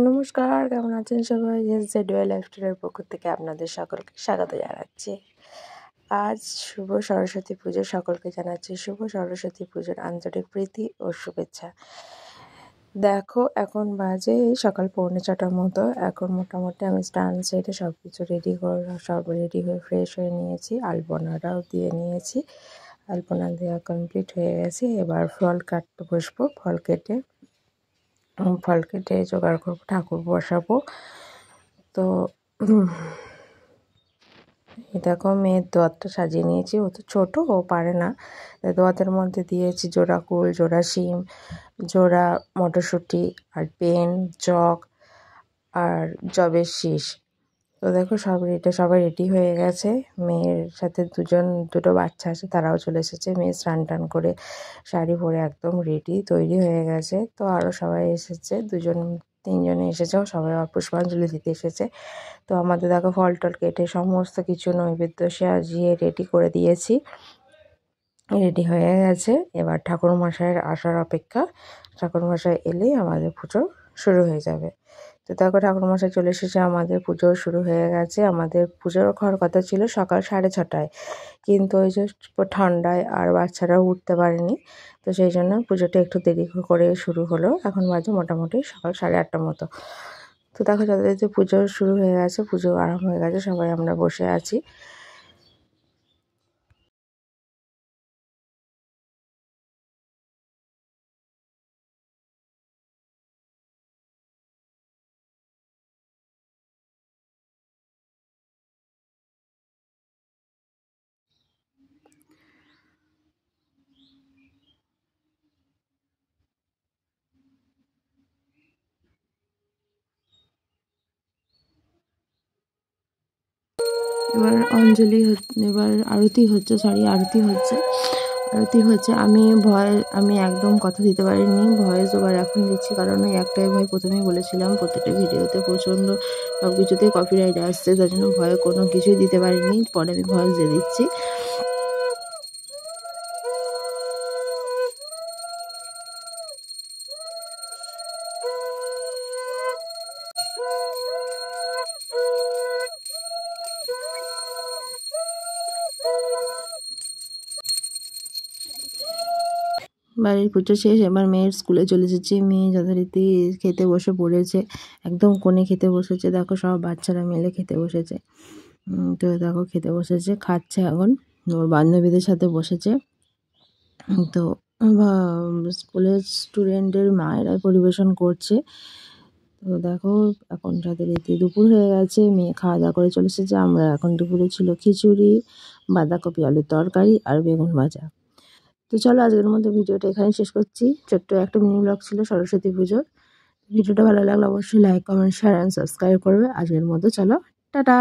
নমস্কার, কেমন আছেন সবাই? জেডওয়াই লাইফস্টাইলের পক্ষ থেকে আপনাদের সকলকে স্বাগত জানাচ্ছি। আজ শুভ সরস্বতী পুজো, সকলকে জানাচ্ছি শুভ সরস্বতী পুজোর আন্তরিক প্রীতি ও শুভেচ্ছা। দেখো, এখন বাজে সকাল 6:45টার মতো। এখন মোটামুটি আমি স্নান সেরে সব কিছু রেডি হয়ে ফ্রেশ হয়ে নিয়েছি, আলপনাটাও দিয়ে নিয়েছি। আলপনা দেওয়া কমপ্লিট হয়ে গেছে। এবার ফল কাটতে বসবো। ফল কেটে জোগাড় করবো, ঠাকুর বসাবো। তো দেখো, মেয়ের দোয়াতটা সাজিয়ে নিয়েছি। ও তো ছোটো, ও পারে না। দোয়াতের মধ্যে দিয়েছি জোড়া কুল, জোড়া শিম, জোড়া মটরশুঁটি, আর পেন, জগ আর জবের শীষ। তো দেখো, সবাই রেডি হয়ে গেছে। মেয়ের সাথে দুটো বাচ্চা আছে, তারাও চলে এসেছে। মেয়ে স্নান টান করে শাড়ি পরে একদম তৈরি হয়ে গেছে। তো আরও সবাই এসেছে, 2-3জনে এসেছে, সবাই পুষ্পাঞ্জলি দিতে এসেছে। তো আমাদের দেখো, ফল টল কেটে সমস্ত কিছু নৈবেদ্য সাজিয়ে রেডি করে দিয়েছি। রেডি হয়ে গেছে। এবার ঠাকুরমশাইয়ের আসার অপেক্ষা। ঠাকুরমশাই এলেই আমাদের পুজো শুরু হয়ে যাবে। তো দেখো, ঠাকুরমশাই চলে এসেছে, আমাদের পুজো শুরু হয়ে গেছে। আমাদের পুজোর হওয়ার কথা ছিল সকাল 6:30টায়, কিন্তু ওই যে ঠান্ডায় আর বাচ্চারাও উঠতে পারেনি। তো সেই জন্য পুজোটা একটু দেরি করে শুরু হলো। এখন বাজে মোটামুটি সকাল 8:30টার মতো। তো দেখো, যথারীতি পুজো শুরু হয়ে গেছে, পুজো আরম্ভ হয়ে গেছে, সবাই আমরা বসে আছি। এবার এবার আরতি হচ্ছে। আমি একদম কথা দিতে পারিনি, ভয়েস ওভার এখন দিচ্ছি, কারণ ওই একটাই ভয়। প্রথমেই বলেছিলাম প্রত্যেকটা ভিডিওতে প্রচণ্ড সব কিছুতেই কপিরাইট আসছে, তার জন্য ভয়ে কোনো কিছুই দিতে পারিনি। পরে আমি ভয়েস দিয়ে দিচ্ছি। বাড়ির পুজো শেষ, এবার মেয়ের স্কুলে চলে এসেছি। মেয়ে যথারীতি খেতে বসে পড়েছে, একদম কোণে খেতে বসেছে। দেখো, সব বাচ্চারা মিলে খেতে বসেছে। তো দেখো, খেতে বসেছে, খাচ্ছে এখন, ওর বান্ধবীদের সাথে বসেছে। তো স্কুলের স্টুডেন্টের মায়েরাই পরিবেশন করছে। তো দেখো, এখন যথারীতি দুপুর হয়ে গেছে, মেয়ে খাওয়া দাওয়া করে চলে এসেছে। আমরা এখন দুপুরে ছিল খিচুড়ি, বাঁধাকপি আলুর তরকারি আর বেগুন ভাজা। তো চলো, আজকের মতো ভিডিওটা এখানে শেষ করছি। ছোট্ট একটা মিনি ব্লগ ছিল সরস্বতী পুজোর। ভিডিওটা ভালো লাগলে অবশ্যই like, comment, share and subscribe করবে। আজকের মতো চলো, টাটা।